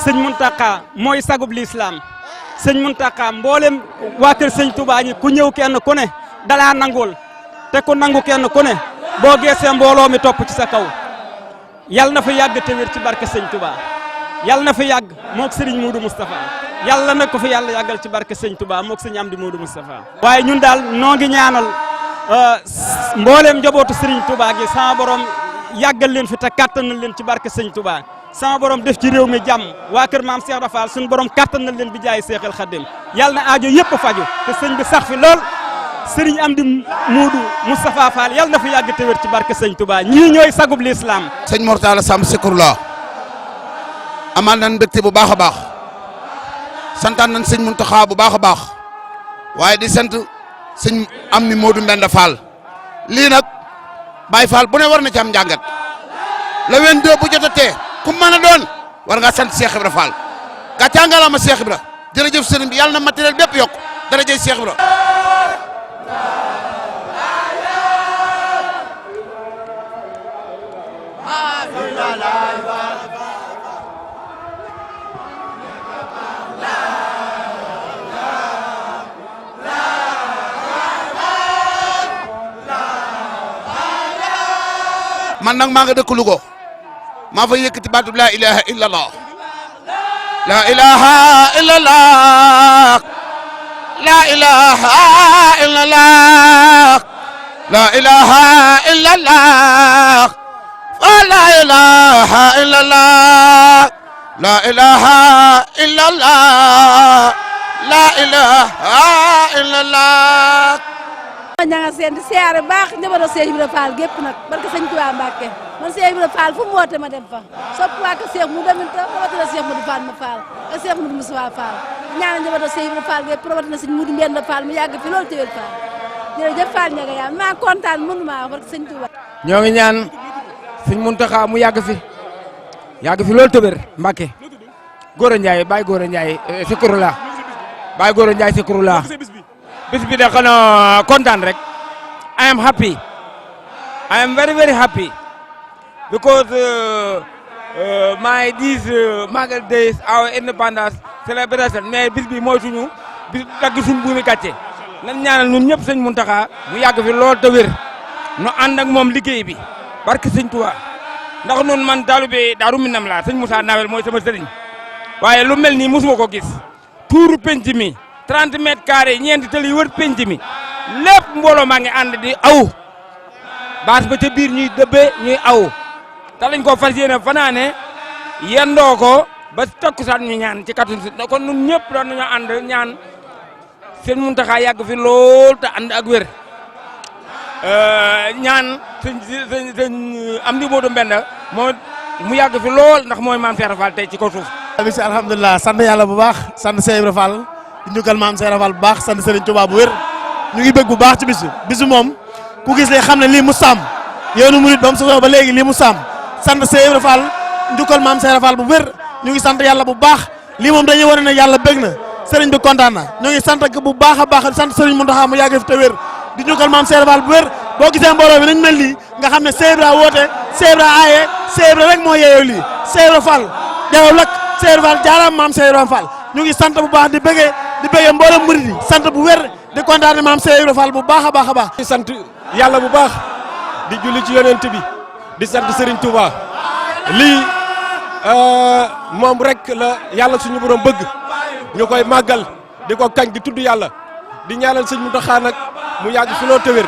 sëñ Mountakha mooy sagub lislaam sëñ Mountakha mboolem waa kër sëñ Touba ñi ku ñëw kenn ku ne dalaa nangul te ku nangu kenn ku ne boo geesee mbooloo mi topp ci sa kaw yal na fa yàgg te wér ci barke sëñ Touba yal na fa yàgg moog Serigne Modou Moustapha yàlla na ko fa yàlla yàggal ci barke sëñ Touba moog sëñ Amdi Modou Moustapha. waaye ñun daal noo ngi ñaanal mboolem njabootu Serigne Touba gi sama borom yàggal leen fi te kattanal leen ci barke sëñ Touba sama borom def ci réew mi jàmm waa kër maam Cheikh Rafal suñu borom kattanal leen bi jaay Seexal Xadim yàlla na aajo yëpp faju te sëñ bi sax fi lool Serigne Amdi Modou Moustapha Fall yàlla na fa yàgg te wér ci barke sëñ Touba ñii ñooy sagub l'islam. sëñ Mortala Samb Sikurula amal nañ mbégte bu baax a baax santaan nañ sëñ Mountakha bu baax a baax waaye di sant sëñ Amdi Modou Mbenda Fall lii nag Baye Fall bu ne war na ci am njàngat le 22 bu jotatee ku mën a doon war ngaa sant Cheikh Ibra Fall gàcce ngalaama Cheikh Ibra jërëjëf sëriñ bi yàlla na matériel bépp yokk darajay Cheikh Ibra. man nag maa nga dëkk Louga maa fa yëkkati baatu la ilaha illallah la ilaha illallah la ilaha illallah la ilaha illallah la ilaha illallah la ilaha illallah la ilaha illallah. ña nga seen di siyaare baax njabootu Cheikh Ibra Fall gépp nag barke sëñ Tuubaa Mbàkke man Cheikh Ibra Fall fu mu woote ma dem fa sopp waa ko Cheikh mu deminta rawatina Cheikh Modou Fall ma Fall ak Cheikh Modou Moustapha Fall ñaanal njabootu Cheikh Ibra Fall gépp rawatina sëñ Modou Mbenda Fall mu yàgg fi loolu téwél Fall jërëjëf Fall ña nga yaa maa kontaan mënu maa wax barke sëñ Tuubaa. ñoo ngi ñaan sëñ Mountakha mu yàgg fi loolu téwél Mbàkke Gora Ndiaye Baye Gora Ndiaye Sikurula Baye Gora Ndiaye Sikurula bis bi da xanaa kontaan rek I am happy I am very very happy because my these Magal days our independence celebration mais bis bi mooy suñu bis dagg suñu buumi gàcce nan ñaanal ñun ñëpp sëñ Mountakha mu yàgg fi lool te wér nu ànd ak moom liggéey bi barke sëñ Touba ndax nun man taalibe Daaru Minam laa sëñ Moussa Nawel mooy sama sëriñ waaye lu mel nii mosuma ko gis tuuru penc mi 30 mètres carrés ñeenti tali wër penc mi lépp mbooloo maa ngi ànd di aw baas ba ca biir ñuy dëbbee ñuy aw te lañ ko fas yéene fanaane yendoo ko ba takkusaan ñu ñaan ci katun si kon ñun ñëpp doon nañoo ànd ñaan seen Mountakha yàgg fi lool te ànd ak wér ñaan sëñ Amdi Modou Mbenda moom mu yàgg fi lool ndax mooy maam Cheikh Ibra Fall tey ci kaw suuf. bis alhamdulilah sant yàlla bu baax sant Cheikh Ibra Fall di njukkal maam Cheikh Ibra Fall bu baax sant Serigne Touba bu wér ñu ngi bëgg bu baax ci bisu moom ku gis lee xam ne lii mu sàmm yoonu murid ba mu sosoo ba léegi lii mu sàmm sant Cheikh Ibra Fall njukkal maam Cheikh Ibra Fall bu wér ñu ngi sant yàlla bu baax lii moom dañuy wane ne yàlla bëgg na Serigne bi kontaan na ñu ngi sant bu baax a baax sant Serigne Mountakha mu yàgg fi te wér di njukkal maam Cheikh Ibra Fall bu wér boo gisee mbooloo bi nañ mel nii nga xam ne Cheikh Ibra woote Cheikh Ibra aaye Cheikh Ibra rek moo yeeyoo lii Cheikh Ibra Fall jaraw lak Cheikh Ibra Fall jaaraam maam Cheikh Ibra Fall ñu ngi sant bu baax di bëggee mboolem murid yi sant bu wér di kontaan maam Cheikh Ibra Fall bu baax a baax a baax. di sant yàlla bu baax di julli ci yonent bi di sant Serigne Touba lii moom rek la yàlla suñu borom bëgg ñu koy màggal di ko kañ di tudd yàlla di ñaanal sëñ Mountakha nag mu yàgg fi loo tëwër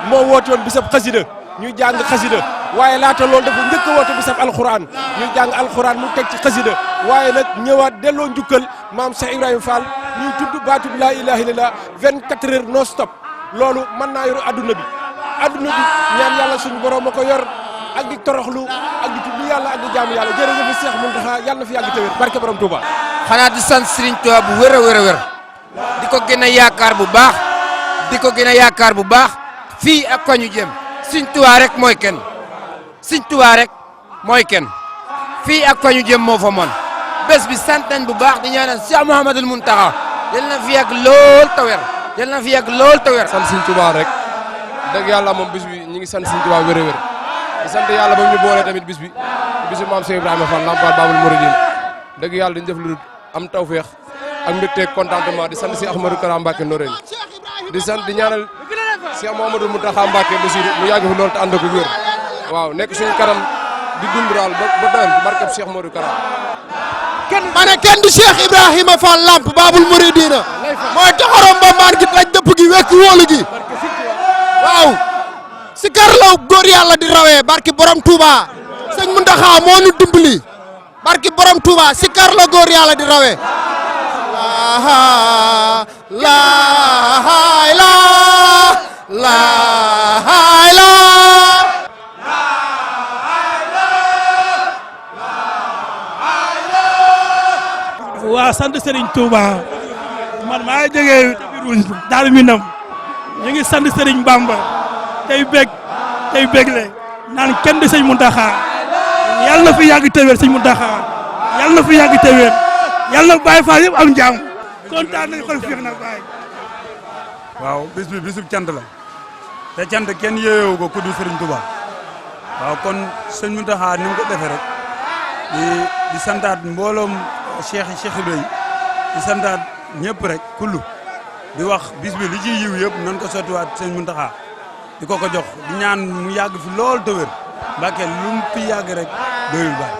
moo woote woon bisab xasida ñuy jàng xasida waaye laata loolu dafa njëkk a woote bisab alxuraan ñuy jàng alxuraan mu teg ci xasida waaye nag ñëwaat delloo njukkal maam Cheikh Ibrahima Fall ñuy tudd baatub laa ilaha illallah 24 heures non stop loolu mën naa yor adduna bi ñaan yàlla suñu borom ma ko yor ak di toroxlu ak di tudd yàlla ak di jaamu yàlla jërëjëf Cheikh Mountakha yàlla na fi yàgg te wér barke borom Touba. xanaa di sant Serigne Touba bu wér a wér di ko gën a yaakaar bu baax fii ak ko ñu jëm Serigne Touba rek mooy kenn Serigne Touba rek mooy kenn fii ak ko ñu jëm moo fa mon bés bi sant nañ bu baax di ñaanal Cheikh Mouhamadoul Mountakha yal na fi yàgg lool te wér sant Serigne Touba rek dëgg yàlla moom bis bi ñu ngi sant Serigne Touba wér a wér di sant yàlla ba ñu boole tamit bis bi bisu maam Cheikh Ibrahima Fall Lamp Babul Mouridine dëgg yàlla dañu def lu am tawféex ak mbégteeg contentement di sant si Ahmadou Kara Mbacké Noreyni di sant di ñaanal Cheikh Mouhamadou Mountakha Mbacké Bassirou mu yàgg fi loolu te ànd ak wér waaw nekk suñu kanam di dund daal ba doyal barkeb Cheikh Modou Kara. ma ne kenn du Cheikh Ibrahima Fall Lamp Babul Mouridina mooy taxarom ba maan gi daj dëpp gi wekk wóolu gi waaw si kar la góor yàlla di rawee barki borom Touba sëñ Mountakha moo nu dimbali barki borom Touba si kar la góor yàlla di rawee la waa sant Serigne Touba man maa ngi jógee daal mi nam ñu ngi sant Serigne Bamba tey bégle naan kenn di sëñ Mountakha yàlla na fi yàgg tëwéer sëñ Mountakha yàlla na fi yàgg tëwéer yàlla na Baye Fall yëpp am jàmm kontaan nañu xol fiix na Baye. waaw bis bi bisub cant la te cant kenn yeewu ko ku du Serigne Touba waaw kon sëñ Mountakha ni mu ko defee rek di santaat mbooloom Cheikh Ibrahima di santaat ñëpp rek kullu di wax bis bi li ci yiw yëpp nan ko sottiwaat sëñ Mountakha di ko jox di ñaan mu yàgg fi lool te wér Mbàkke lu mu fi yàgg rek doyul Baye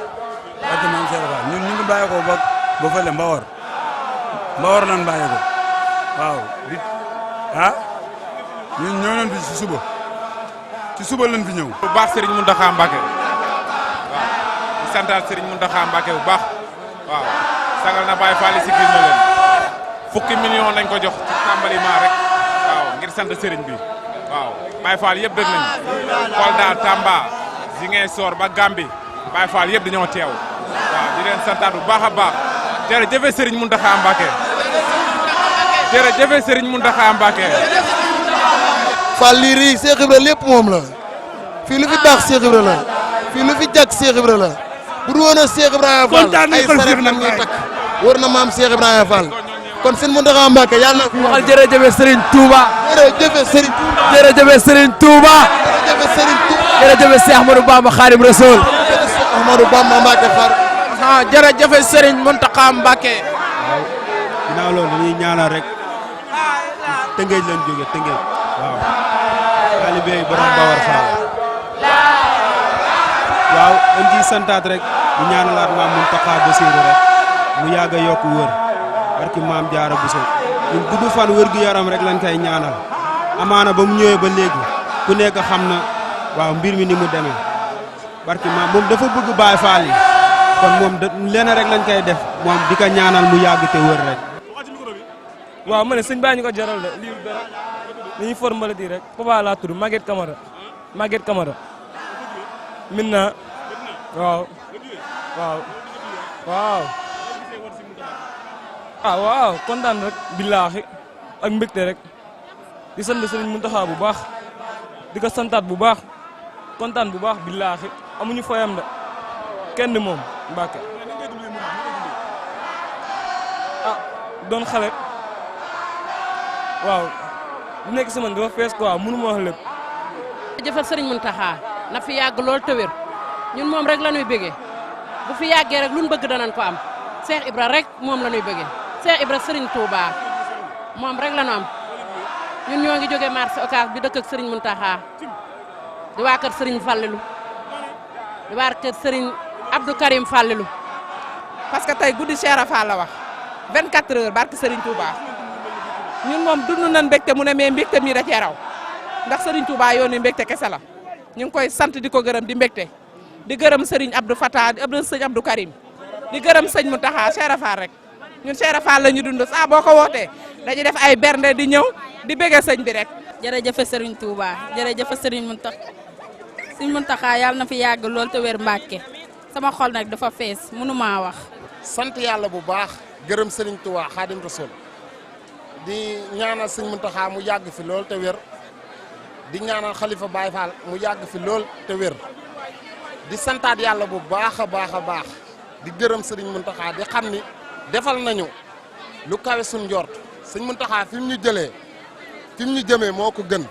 parce que maam Cheikh Ba ñun ñu ngi bàyyi ko ba fële Mbawar lan bàyyi ko waaw di ñun ñëw nañ fi ci suba lañ fi ñëw. bu baax Serigne Mountakha Mbacké waaw di santaat Serigne Mountakha Mbacké bu baax waaw sagal na Baye Fall si gis na leen fukki million lañ ko jox ci tàmbaliment rek waaw ngir sant Serigne bi waaw Baye Fall yëpp dëgg nañu Kolda Tamba Ziguinchor ba Gambie Baye Fall yëpp dañoo teew waaw di leen santaat bu baax a baax jërëjëf Serigne Mountakha Mbacké jërëjëf Serigne Mountakha Mbacké. Fall lii rii Cheikh Ibra lépp moom la fii lu fi baax Cheikh Ibra la fii lu fi jag Cheikh Ibra la bu du woon a Cheikh Ibrahima Fall ay saret nam ñuy takk wër na maam Cheikh Ibrahima Fall kon sëñ Mountakha Mbacké yàlla na fi waxal jërëjëf Serigne Touba jërëjëf Serigne Touba jërëjëf Serigne Touba jërëjëf Serigne Touba jërëjëf Cheikh Ahmadou Bamba Khadim Rasoul Cheikh Ahmadou Bamba Mbacké jërëjëf Serigne Mountakha Mbacké. waaw ginnaaw loolu dañuy ñaanal rek Tëngéej lañ jóge Tëngéej waaw taalibe yi borom Bawar Fall waaw dañ ciy santaat rek di ñaanalaat maam Mountakha Bassirou rek mu yàgg a yokk wër barki maam Jaara Bousso ñu gudd fan wër gu yaram rek lañ koy ñaanal amaana ba mu ñëwee ba léegi ku nekk xam na waaw mbir mi ni mu demee barki maam moom dafa bëgg Baye Fall yi kon moom lenn rek lañ koy def moom di ko ñaanal mu yàgg te wër rek. waaw ma ne sëñ baa ñu ko jaral de lii dara li ñuy formalité rek Papa laa tudd Maguette Camara maintenant waaw kontaan rek billaahi ak mbégte rek di sant Serigne Mountakha bu baax di ko santaat bu baax kontaan bu baax billaahi amuñu fayam de kenn moom Mbacké doon xale waaw li nekk si man dafa fees quoi mënu ma wax lépp. jëfal Serigne Mountakha na fi yàgg lool te wér ñun moom rek la ñuy bëggee bu fi yàggee rek lu ñu bëgg danañ ko am Cheikh Ibra rek moom la ñuy bëggee Cheikh Ibra Serigne Touba moom rek la ñu am ñun ñoo ngi jógee marché Ocass bi dëkk ak Serigne Mountakha di waa kër Serigne Fallilou di waa kër Serigne Abdou Karim Fallilou parce que tey guddi Cheikh Rafa la wax 24 heures barke Serigne Touba ñun moom dund nañ mbégte mu ne mais mbégte mi da cee raw ndax Serigne Touba yoonu mbégte kese la ñu ngi koy sant di ko gërëm di mbégte di gërëm Serigne Abdou Fatah Serigne Abdou Karim di gërëm sëñ Mountakha Cheikh Rafa rek ñun Cheikh Rafa la ñu dund saa boo ko wootee dañuy def ay bernde di ñëw di bëgg sëñ bi rek. jërëjëf Serigne Touba jërëjëf Serigne Mountakha Serigne Mountakha yàlla na fi yàgg lool te wér Mbacké sama xol nag dafa fees mënu maa wax. sant yàlla bu baax gërëm Serigne Touba Khadim Rasoul di ñaanal sëñ Mountakha mu yàgg fi lool te wér di ñaanal Khalifa Baye Fall mu yàgg fi lool te wér di santaat yàlla bu baax a baax a baax di gërëm Serigne Mountakha di xam ni defal nañu lu kawe suñ njort sëñ Mountakha fi mu ñu jëlee fi mu ñu jëmee moo ko gën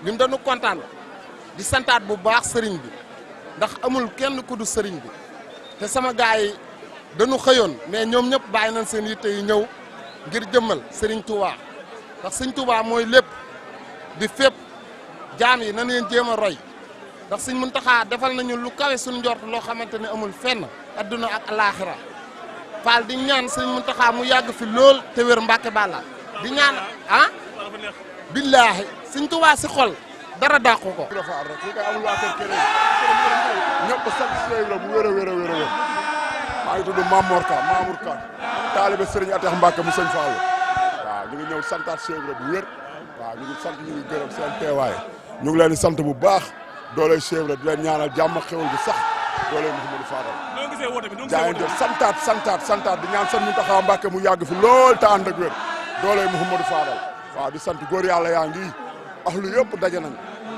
ñun dañu kontaan di santaat bu baax Serigne bi ndax amul kenn ku du Serigne bi te sama gaay yi dañu xëyoon mais ñoom ñëpp bàyyi nañ seen yitte yi ñëw ngir jëmmal Serigne Touba ndax Serigne Touba mooy lépp di fépp jaam yi na leen jéem a roy ndax Serigne Mountakha defal nañu lu kawe suñu njort loo xamante ne amul fenn adduna ak alaaxira Fall di ñaan Serigne Mountakha mu yàgg fi lool te wér Mbàkke Balla di ñaan ah billaahi Serigne Touba si xol dara dàqu ko. ñëpp satisfait la bu wér a wér a wér a wér maa ngi tudd Mamour Ka taalibe Serigne Atex Mbacke mu sëñ Fallou waaw ñu ngi ñëw santaat Cheikh Ibra bu wér waaw ñu ngi sant ñu ngi gërëm seen teewaay ñu ngi leen di sant bu baax doole Cheikh Ibra di leen ñaanal jàmm xewal bu sax doole Mouhamadou Fadal jaayante santaat di ñaan sëñ Mountakha Mbacke mu yàgg fi lool te ànd ak wér doole Mouhamadou Fadal waaw di sant góor yàlla yaa ngi ahlu yëpp daje nañ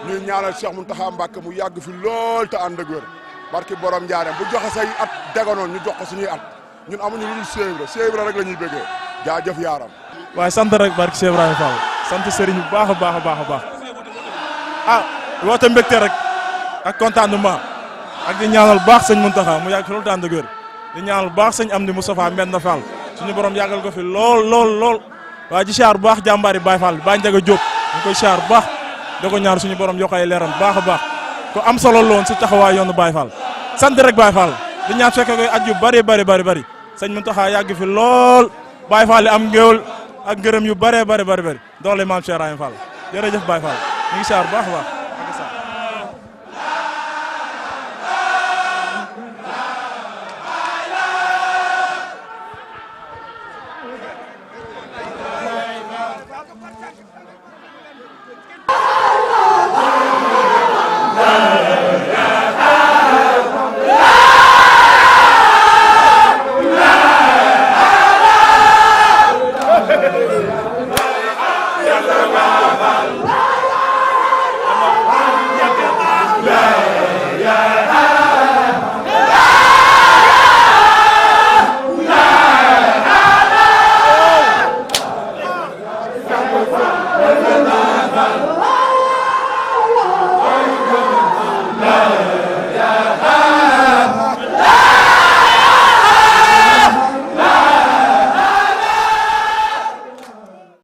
ñuy ñaanal Cheikh Mountakha Mbacke mu yàgg fi lool te ànd ak wér barki borom Njaareem bu joxe say at deganoon ñu jox ko suñuy at ñun amuñu lu dul Cheikh Ibra rek la ñuy bëggee jaajëf yaaram. waaye sant rek barki Cheikh Ibrahima Fall sant Serigne bu baax a baax a baax a baax ah woote mbégte rek ak contentement ak di ñaanal baax sëñ Mountakha mu yàgg fi lool te ànd ak wér di ñaanal baax sëñ Amdi Moustapha Mbène Fall suñu borom yàggal ko fi lool waaye ji siyaar bu baax jàmbaari Baye Fall Baye Ndiaga Diop ñu koy siyaar bu baax da ko ñaar suñu borom yokk ay leeram baax a baax ko am solo loon si taxawaay yoonu Baye Fall sant rek Baye Fall di ñaan fekke koy at yu bari sëñ Mountakha yàgg fi lool Baye Fall am ngéwal ak ngërëm yu bari doole maam Cheikh Ibrahima Fall jërëjëf Baye Fall ñu ngi siyaar bu baax a baax